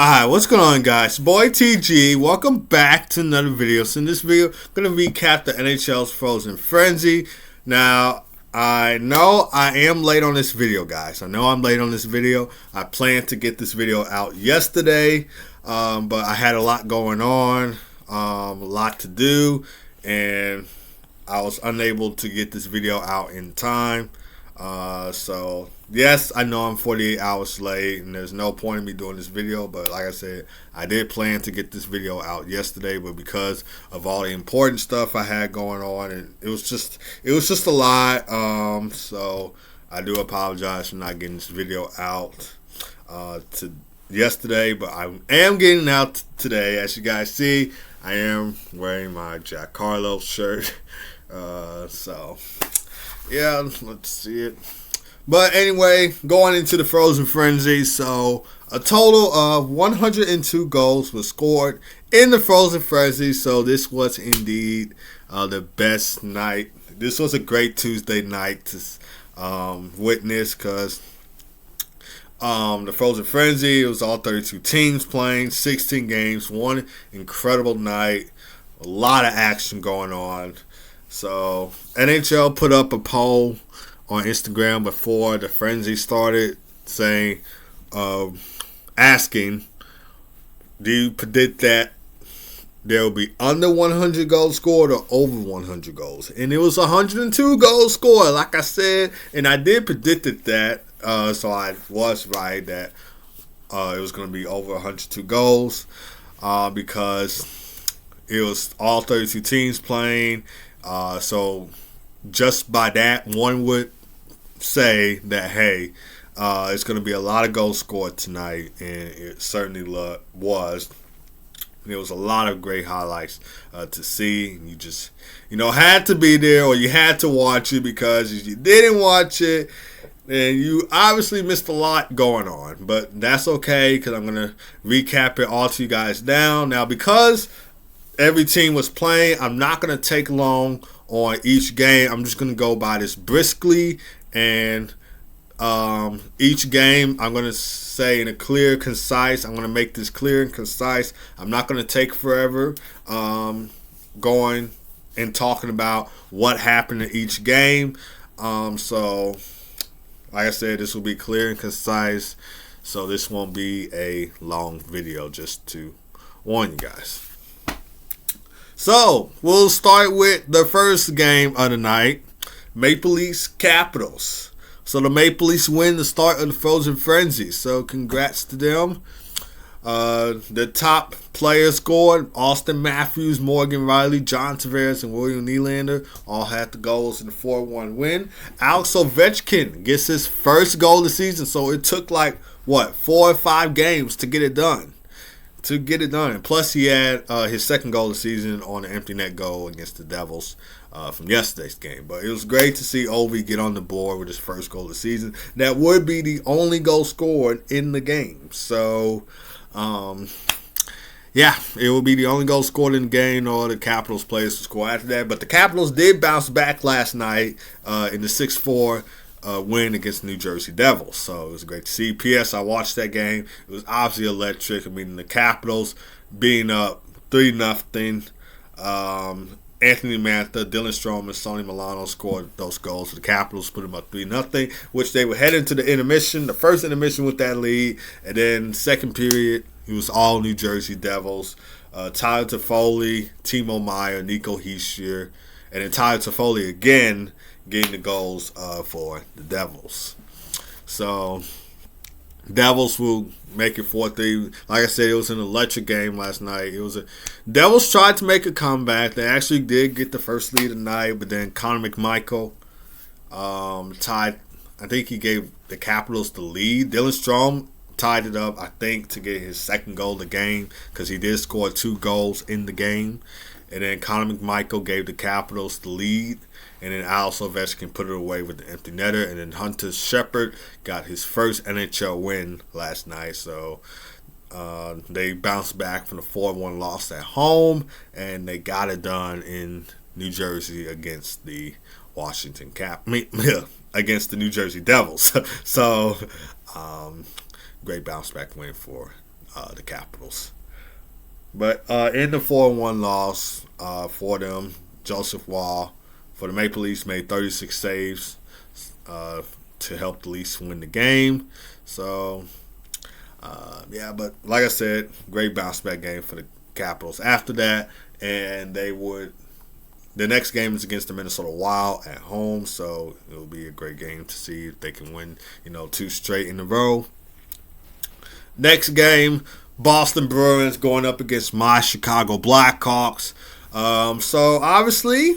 Alright, what's going on, guys? Boy TG, welcome back to another video. So in this video, I'm going to recap the NHL's Frozen Frenzy. Now, I know I am late on this video, guys. I know I'm late on this video. I planned to get this video out yesterday, but I had a lot going on, a lot to do, and I was unable to get this video out in time. So yes, I know I'm 48 hours late and there's no point in me doing this video, but like I said, I did plan to get this video out yesterday, but because of all the important stuff I had going on, and it was just a lot, so I do apologize for not getting this video out to yesterday, but I am getting out today. As you guys see, I am wearing my Jack Carlos shirt, so yeah, let's see it. But anyway, going into the Frozen Frenzy, so a total of 102 goals was scored in the Frozen Frenzy. So this was indeed the best night. This was a great Tuesday night to witness, because the Frozen Frenzy, it was all 32 teams playing, 16 games, one incredible night, a lot of action going on. So NHL put up a poll on Instagram before the frenzy started, saying, asking, do you predict that there will be under 100 goals scored or over 100 goals? And it was 102 goals scored, like I said, and I did predict that, so I was right that it was going to be over 102 goals, because it was all 32 teams playing. So just by that, one would say that, hey, it's going to be a lot of goals scored tonight, and it certainly was. There was a lot of great highlights to see. You just, had to be there, or you had to watch it, because if you didn't watch it, then you obviously missed a lot going on. But that's okay, because I'm going to recap it all to you guys now, because every team was playing, I'm not going to take long on each game. I'm just going to go by this briskly, and each game I'm going to say in a clear, concise. I'm going to make this clear and concise. I'm not going to take forever going and talking about what happened in each game. So, like I said, this will be clear and concise, so this won't be a long video, just to warn you guys. So, we'll start with the first game of the night, Maple Leafs Capitals. So, the Maple Leafs win the start of the Frozen Frenzy. So, congrats to them. The top players scored. Austin Matthews, Morgan Riley, John Tavares, and William Nylander all had the goals in the 4-1 win. Alex Ovechkin gets his first goal of the season. So, it took 4 or 5 games to get it done. And plus he had his second goal of the season on the empty net goal against the Devils from yesterday's game. But it was great to see Ovi get on the board with his first goal of the season. That would be the only goal scored in the game. So, yeah, it would be the only goal scored in the game, or the Capitals players to score after that. But the Capitals did bounce back last night in the 6-4 win against the New Jersey Devils. So it was great to see. P.S. I watched that game. It was obviously electric. I mean, the Capitals being up 3-0. Anthony Mantha, Dylan Strome, and Sonny Milano scored those goals. So the Capitals put them up 3-0, which they would head into the intermission, the first intermission with that lead. And then second period, it was all New Jersey Devils. Tyler Toffoli, Timo Meyer, Nico Hischier, and then Tyler Toffoli again getting the goals for the Devils. So, Devils will make it 4-3. Like I said, it was an electric game last night. Devils tried to make a comeback. They actually did get the first lead of the night, but then Connor McMichael tied. I think he gave the Capitals the lead. Dylan Strome tied it up, I think, to get his second goal of the game, because he did score 2 goals in the game. And then Connor McMichael gave the Capitals the lead. And then Alex Ovechkin put it away with the empty netter. And then Hunter Shepard got his first NHL win last night. So they bounced back from the 4-1 loss at home. And they got it done in New Jersey against the against the New Jersey Devils. So great bounce back win for the Capitals. But in the 4-1 loss for them, Joseph Wall for the Maple Leafs made 36 saves to help the Leafs win the game. So, but like I said, great bounce back game for the Capitals after that. And the next game is against the Minnesota Wild at home. So, it'll be a great game to see if they can win, 2 straight in a row. Next game, Boston Bruins going up against my Chicago Blackhawks. So obviously,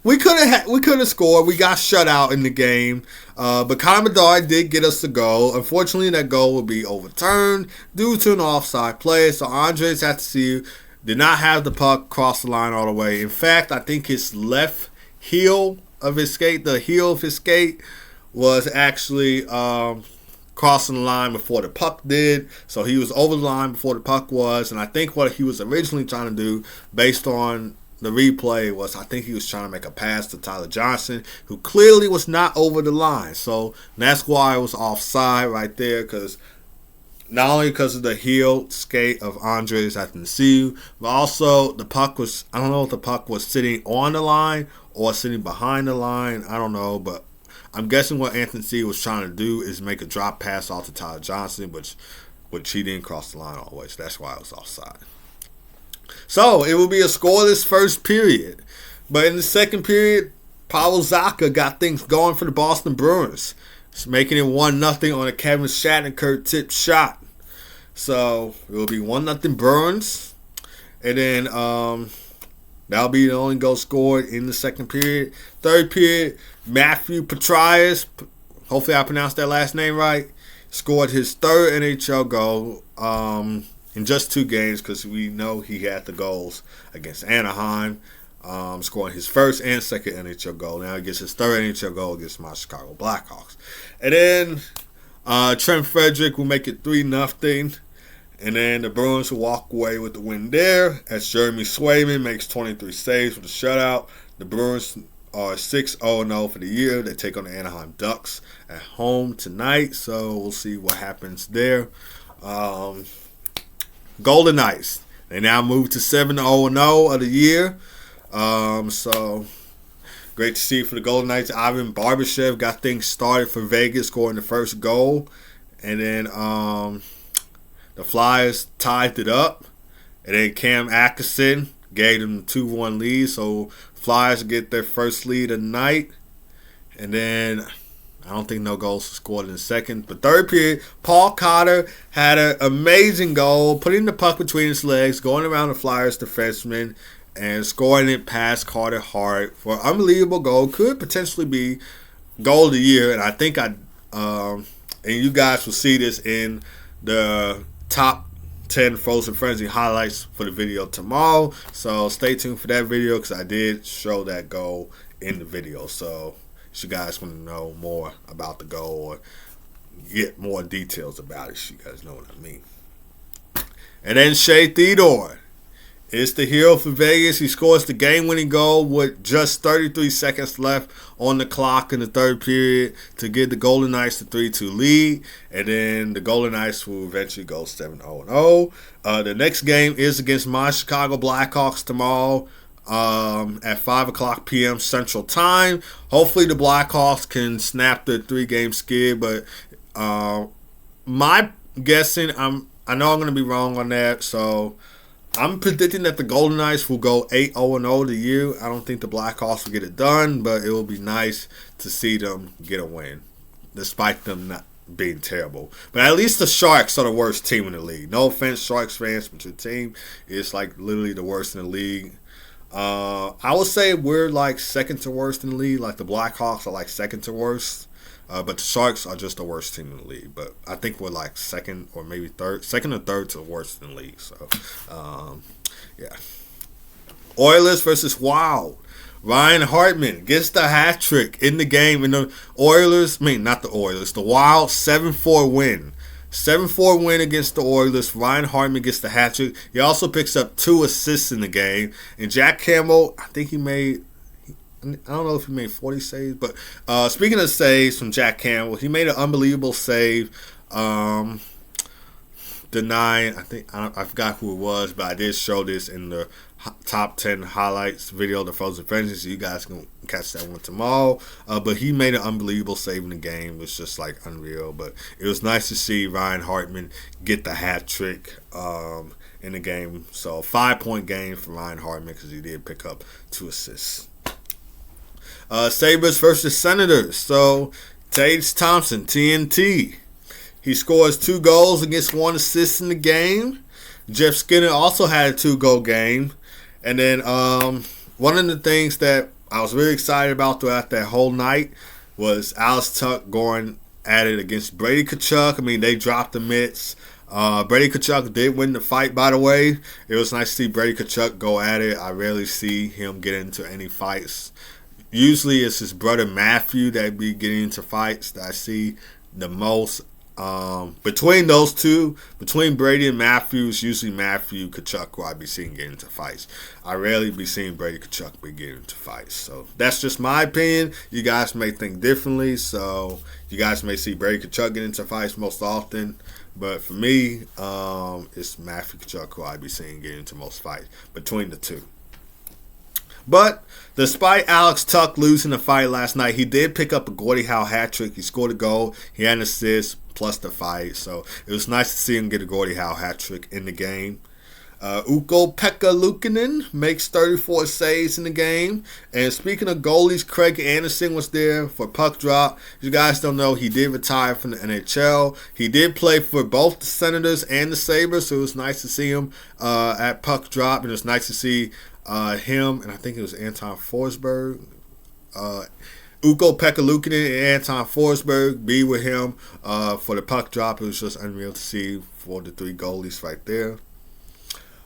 we could have scored. We got shut out in the game, but Connor Bedard did get us the goal. Unfortunately, that goal will be overturned due to an offside play. So Andres Atasio did not have the puck cross the line all the way. In fact, I think his left heel of his skate, the heel of his skate, was actually crossing the line before the puck did. So he was over the line before the puck was. And I think what he was originally trying to do, based on the replay, was I think he was trying to make a pass to Tyler Johnson, who clearly was not over the line. So that's why it was offside right there, because not only because of the heel skate of Andres Atanasiu, but also the puck was, I don't know if the puck was sitting on the line or sitting behind the line. I don't know, but I'm guessing what Anthony C was trying to do is make a drop pass off to Tyler Johnson, which he didn't cross the line all the way, so that's why it was offside. So it will be a scoreless first period. But in the second period, Pavel Zacha got things going for the Boston Bruins, making it 1-0 on a Kevin Shattenkirk tip shot. So it will be 1-0 Bruins. And then that'll be the only goal scored in the second period. Third period, Matthew Petrias, hopefully I pronounced that last name right, scored his third NHL goal in just 2 games, because we know he had the goals against Anaheim, scoring his first and second NHL goal. Now he gets his third NHL goal against my Chicago Blackhawks. And then Trent Frederick will make it 3-0. And then the Bruins will walk away with the win there, as Jeremy Swayman makes 23 saves with a shutout. The Bruins are 6-0-0 for the year. They take on the Anaheim Ducks at home tonight, so we'll see what happens there. Golden Knights, they now move to 7-0-0 of the year. So great to see for the Golden Knights. Ivan Barbashev got things started for Vegas, scoring the first goal. And then the Flyers tied it up. And then Cam Atkinson gave them a 2-1 lead. So Flyers get their first lead of the night. And then I don't think no goals were scored in the second. But third period, Paul Cotter had an amazing goal, putting the puck between his legs, going around the Flyers defenseman, and scoring it past Carter Hart for an unbelievable goal. Could potentially be goal of the year. And I think and you guys will see this in the top 10 Frozen Frenzy highlights for the video tomorrow. So stay tuned for that video, because I did show that goal in the video. So if you guys want to know more about the goal or get more details about it, you guys know what I mean. And then Shea Theodore is the hero for Vegas. He scores the game-winning goal with just 33 seconds left on the clock in the third period to give the Golden Knights the 3-2 lead. And then the Golden Knights will eventually go 7-0-0. The next game is against my Chicago Blackhawks tomorrow at 5 o'clock p.m. Central Time. Hopefully the Blackhawks can snap the 3-game skid, but my guessing, I know I'm going to be wrong on that, so I'm predicting that the Golden Knights will go 8-0-0 the year. I don't think the Blackhawks will get it done, but it will be nice to see them get a win, despite them not being terrible. But at least the Sharks are the worst team in the league. No offense, Sharks fans, but your team is like literally the worst in the league. I would say we're like second to worst in the league. Like the Blackhawks are like second to worst. But the Sharks are just the worst team in the league. But I think we're like second or maybe third. Second or third to the worst in the league. So, yeah. Oilers versus Wild. Ryan Hartman gets the hat trick in the game. And the Oilers, not the Oilers, the Wild 7-4 win. 7-4 win against the Oilers. Ryan Hartman gets the hat trick. He also picks up 2 assists in the game. And Jack Campbell, I think he made, I don't know if he made 40 saves, but speaking of saves from Jack Campbell, he made an unbelievable save denying. I forgot who it was, but I did show this in the top 10 highlights video, the Frozen Frenzy. So you guys can catch that one tomorrow. But he made an unbelievable save in the game. It was just like unreal. But it was nice to see Ryan Hartman get the hat trick in the game. So 5-point game for Ryan Hartman because he did pick up 2 assists. Sabres versus Senators. So Tage Thompson, TNT. He scores 2 goals against 1 assist in the game. Jeff Skinner also had a 2-goal game. And then one of the things that I was really excited about throughout that whole night was Alex Tuch going at it against Brady Tkachuk. I mean, they dropped the mitts. Brady Tkachuk did win the fight, by the way. It was nice to see Brady Tkachuk go at it. I rarely see him get into any fights. Usually it's his brother Matthew that be getting into fights that I see the most. Between those two, between Brady and Matthew, it's usually Matthew Tkachuk who I be seeing get into fights. I rarely be seeing Brady Tkachuk be getting into fights. So that's just my opinion. You guys may think differently. So you guys may see Brady Tkachuk get into fights most often. But for me, it's Matthew Tkachuk who I be seeing get into most fights between the two. But despite Alex Tuch losing the fight last night, he did pick up a Gordie Howe hat trick. He scored a goal. He had an assist plus the fight. So it was nice to see him get a Gordie Howe hat trick in the game. Ukko-Pekka Luukkonen makes 34 saves in the game. And speaking of goalies, Craig Anderson was there for puck drop. You guys don't know, he did retire from the NHL. He did play for both the Senators and the Sabres, so it was nice to see him at puck drop. And it was nice to see him, and I think it was Anton Forsberg, Ukko-Pekka Luukkonen and Anton Forsberg be with him for the puck drop. It was just unreal to see for the 3 goalies right there.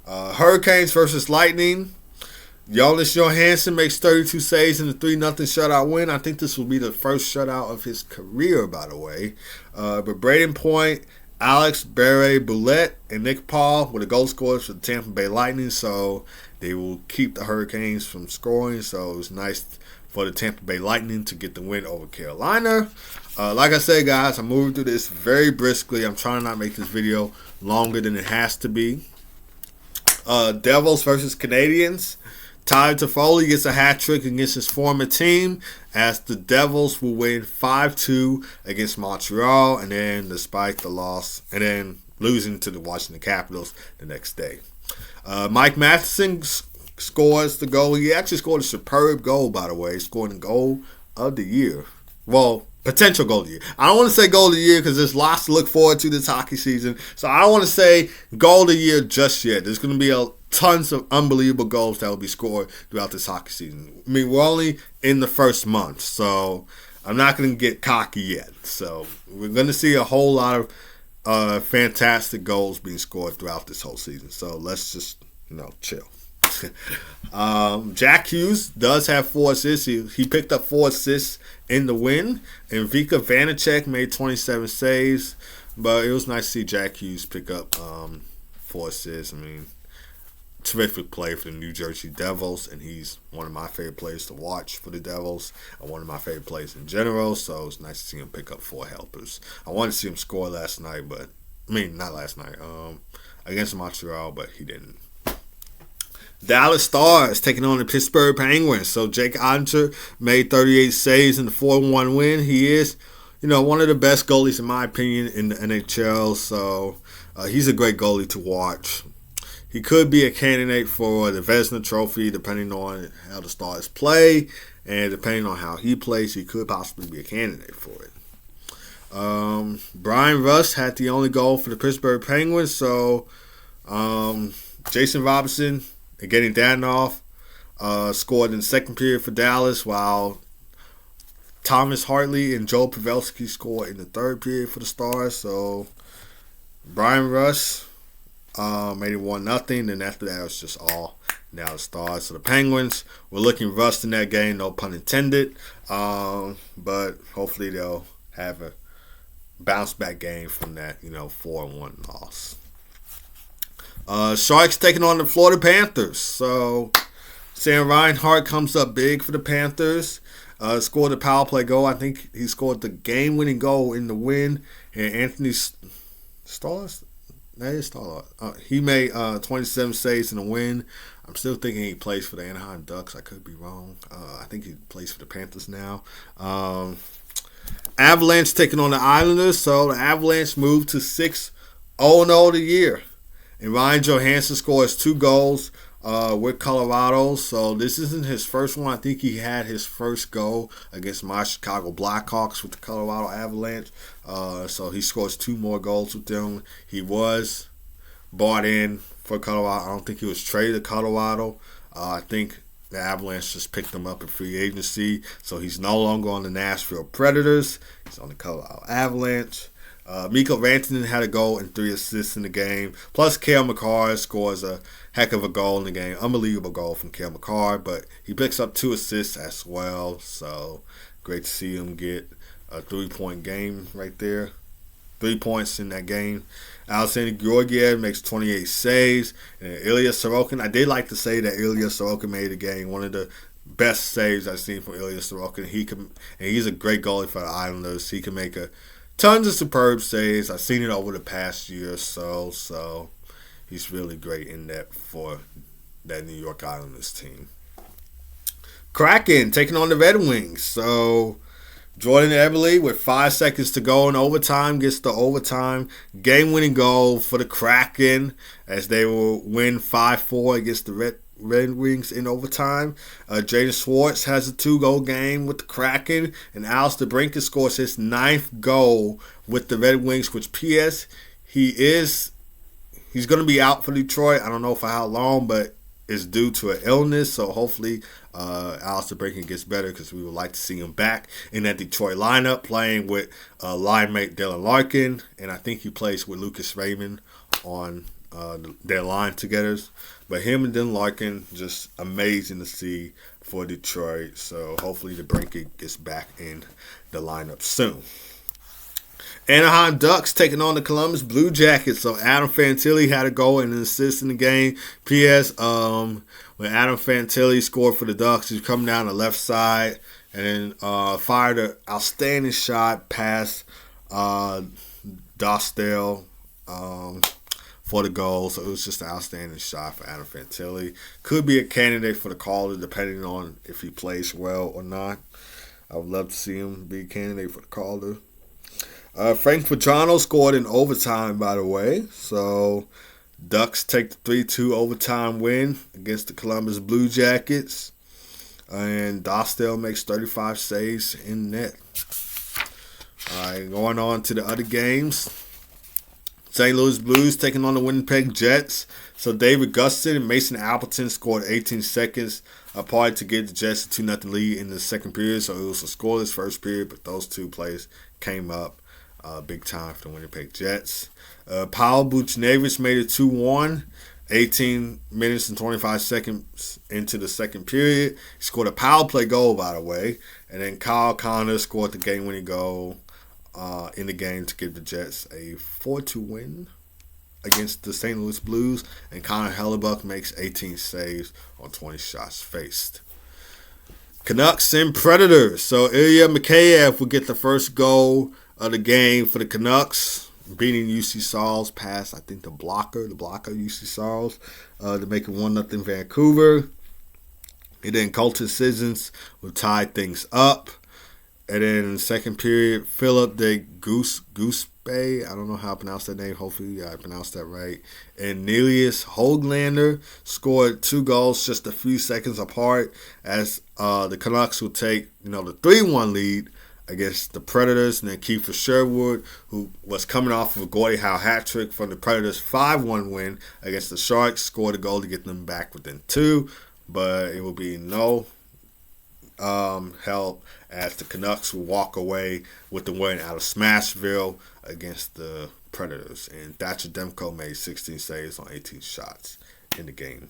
Hurricanes versus Lightning. Jonas Johansson makes 32 saves in the 3-0 shutout win. I think this will be the first shutout of his career, by the way. But Braden Point, Alex Barré-Boulet, and Nick Paul were the goal scorers for the Tampa Bay Lightning, so they will keep the Hurricanes from scoring. So it was nice for the Tampa Bay Lightning to get the win over Carolina. Like I said, guys, I'm moving through this very briskly. I'm trying to not make this video longer than it has to be. Devils versus Canadiens. Tyler Toffoli gets a hat trick against his former team as the Devils will win 5-2 against Montreal, and then despite the loss, and then losing to the Washington Capitals the next day. Mike Matheson scores the goal. He actually scored a superb goal, by the way, scoring the goal of the year. Well, potential goal of the year. I don't want to say goal of the year because there's lots to look forward to this hockey season. So I don't want to say goal of the year just yet. There's going to be tons of unbelievable goals that will be scored throughout this hockey season. I mean, we're only in the first month, so I'm not going to get cocky yet. So we're going to see a whole lot of fantastic goals being scored throughout this whole season. So let's just, chill. Jack Hughes does have 4 assists. He picked up 4 assists in the win. And Vika Vanacek made 27 saves. But it was nice to see Jack Hughes pick up 4 assists. I mean, terrific play for the New Jersey Devils. And he's one of my favorite players to watch for the Devils. And one of my favorite players in general. So it's nice to see him pick up 4 helpers. I wanted to see him score last night, but not last night. Against Montreal, but he didn't. Dallas Stars taking on the Pittsburgh Penguins. So Jake Oettinger made 38 saves in the 4-1 win. He is, one of the best goalies in my opinion in the NHL. So he's a great goalie to watch. He could be a candidate for the Vezina Trophy depending on how the Stars play, and depending on how he plays, he could possibly be a candidate for it. Brian Rust had the only goal for the Pittsburgh Penguins. So Jason Robinson and getting Dadonov scored in the second period for Dallas, while Thomas Hartley and Joel Pavelski scored in the third period for the Stars. So Brian Rust made it 1-0. Then after that, it was just all now the Stars. So the Penguins were looking rust in that game, no pun intended. But hopefully they'll have a bounce back game from that 4-1 loss. Sharks taking on the Florida Panthers. So Sam Reinhart comes up big for the Panthers. Scored a power play goal. I think he scored the game-winning goal in the win. And Anthony Stolarz, That is tall. He made 27 saves in the win. I'm still thinking he plays for the Anaheim Ducks. I could be wrong. I think he plays for the Panthers now. Avalanche taking on the Islanders. So the Avalanche moved to 6-0 the year. And Ryan Johansson scores 2 goals with Colorado. So this isn't his first one. I think he had his first goal against my Chicago Blackhawks with the Colorado Avalanche. So he scores 2 more goals with them. He was bought in for Colorado. I don't think he was traded to Colorado. I think the Avalanche just picked him up in free agency. So he's no longer on the Nashville Predators. He's on the Colorado Avalanche. Mikko Rantanen had a goal and 3 assists in the game. Plus, Cale Makar scores a heck of a goal in the game. Unbelievable goal from Cale Makar, but he picks up 2 assists as well. So, great to see him get a 3-point game right there. 3 points in that game. Alexander Georgiev makes 28 saves. And Ilya Sorokin, I did like to say that Ilya Sorokin made the game. One of the best saves I've seen from Ilya Sorokin. He's a great goalie for the Islanders. He can make tons of superb saves. I've seen it over the past year or so. So he's really great in that for that New York Islanders team. Kraken taking on the Red Wings. So Jordan Eberle with 5 seconds to go in overtime gets the overtime game-winning goal for the Kraken as they will win 5-4 against the Red Wings in overtime. Jaden Schwartz has a 2-goal game with the Kraken, and Alistair Brinkett scores his 9th goal with the Red Wings, which P.S. he's going to be out for Detroit. I don't know for how long, but it's due to an illness, so hopefully Alistair Brinkett gets better because we would like to see him back in that Detroit lineup playing with line mate Dylan Larkin, and I think he plays with Lucas Raymond on their line together. But him and Dylan Larkin, just amazing to see for Detroit, so hopefully the Brinkett gets back in the lineup soon. Anaheim Ducks taking on the Columbus Blue Jackets. So Adam Fantilli had a goal and an assist in the game. P.S. When Adam Fantilli scored for the Ducks, he was coming down the left side and then fired an outstanding shot past Dostal for the goal. So it was just an outstanding shot for Adam Fantilli. Could be a candidate for the Calder depending on if he plays well or not. I would love to see him be a candidate for the Calder. Frank Vatrano scored in overtime, by the way. So, Ducks take the 3-2 overtime win against the Columbus Blue Jackets. And Dostal makes 35 saves in net. All right, going on to the other games. St. Louis Blues taking on the Winnipeg Jets. So, David Gustin and Mason Appleton scored 18 seconds apart to give the Jets a 2-0 lead in the second period. So, it was a scoreless first period, but those two plays came up. Big time for the Winnipeg Jets. Pavel Buchnevich made it 2-1, 18 minutes and 25 seconds into the second period. He scored a power play goal, by the way. And then Kyle Connor scored the game-winning goal in the game to give the Jets a 4-2 win against the St. Louis Blues. And Connor Hellebuck makes 18 saves on 20 shots faced. Canucks and Predators. So Ilya Mikheyev will get the first goal of the game for the Canucks, beating UC Saul's past, I think, the blocker UC Saul's to make it 1-0 Vancouver. And then Colton Sissons will tie things up. And then in the second period, Philip de Goosebay, I don't know how to pronounce that name, hopefully I pronounced that right, and Nelius Hoglander scored 2 goals just a few seconds apart as the Canucks will take the 3-1 lead against the Predators. And then Kiefer Sherwood, who was coming off of a Gordie Howe hat trick from the Predators' 5-1 win against the Sharks, scored a goal to get them back within 2. But it will be no help as the Canucks will walk away with the win out of Smashville against the Predators. And Thatcher Demko made 16 saves on 18 shots in the game.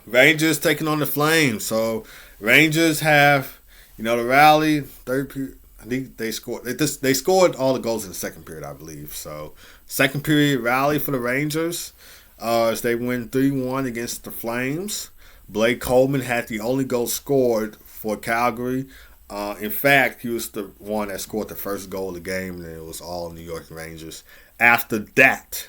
Rangers taking on the Flames. So Rangers have the rally, third period. I think they scored. They scored all the goals in the second period, I believe. So, second period rally for the Rangers as they win 3-1 against the Flames. Blake Coleman had the only goal scored for Calgary. In fact, he was the one that scored the first goal of the game, and it was all New York Rangers after that.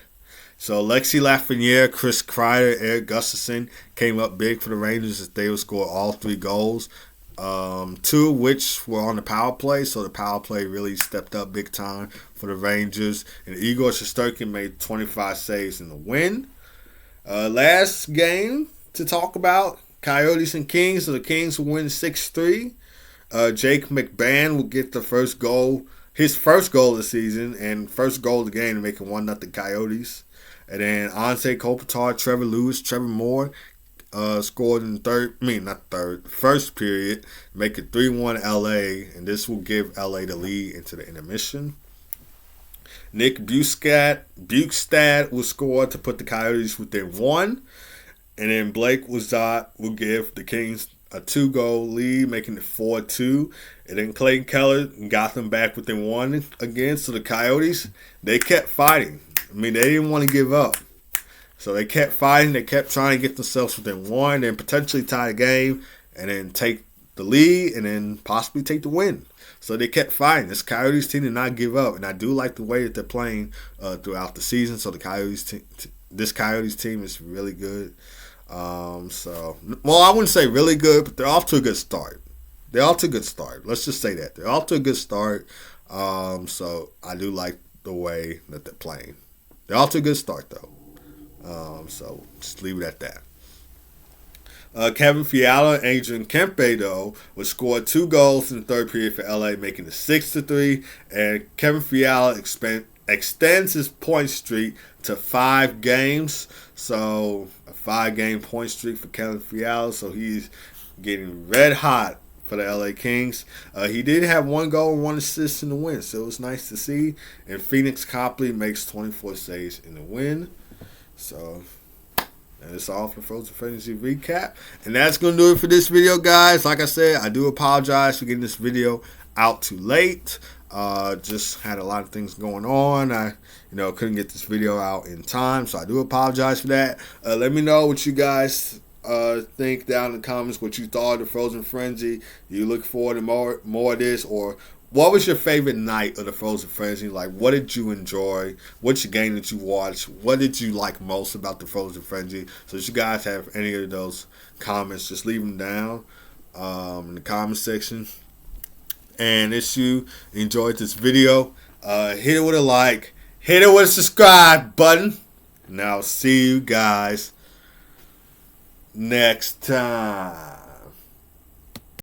So Lexi Lafreniere, Chris Kreider, Eric Gustafson came up big for the Rangers as they would score all 3 goals. 2 of which were on the power play, so the power play really stepped up big time for the Rangers. And Igor Shesterkin made 25 saves in the win. Last game to talk about, Coyotes and Kings. So the Kings will win 6-3. Jake McBann will get the first goal, his first goal of the season, and first goal of the game to make it 1-0 Coyotes. And then Anze Kopitar, Trevor Lewis, Trevor Moore scored in first period, make it 3-1 LA, and this will give LA the lead into the intermission. Nick Bukestad will score to put the Coyotes within 1, and then Blake Wazat will give the Kings a 2-goal lead, making it 4-2. And then Clayton Keller got them back within 1 again. So the Coyotes, they kept fighting. I mean, they didn't want to give up. So they kept fighting. They kept trying to get themselves within 1 and potentially tie the game and then take the lead and then possibly take the win. So they kept fighting. This Coyotes team did not give up. And I do like the way that they're playing throughout the season. So the this Coyotes team is really good. I wouldn't say really good, but they're off to a good start. Let's just say that. They're off to a good start. So I do like the way that they're playing. They're off to a good start, though. So just leave it at that. Kevin Fiala and Adrian Kempe, though, would score 2 goals in the third period for LA, making it 6-3. And Kevin Fiala extends his point streak to 5 games. So a 5-game point streak for Kevin Fiala. So he's getting red hot for the LA Kings. He did have 1 goal and 1 assist in the win, so it was nice to see. And Phoenix Copley makes 24 saves in the win. So that's all for Frozen Fantasy Recap. And that's going to do it for this video, guys. Like I said, I do apologize for getting this video out too late. Just had a lot of things going on. I couldn't get this video out in time, so I do apologize for that. Let me know what you guys think down in the comments, what you thought of the Frozen Frenzy. You look forward to more of this, or what was your favorite night of the Frozen Frenzy? Like, what did you enjoy? What's your game that you watched? What did you like most about the Frozen Frenzy? So if you guys have any of those comments, just leave them down in the comment section. And if you enjoyed this video, hit it with a like, hit it with a subscribe button, and I'll see you guys next time.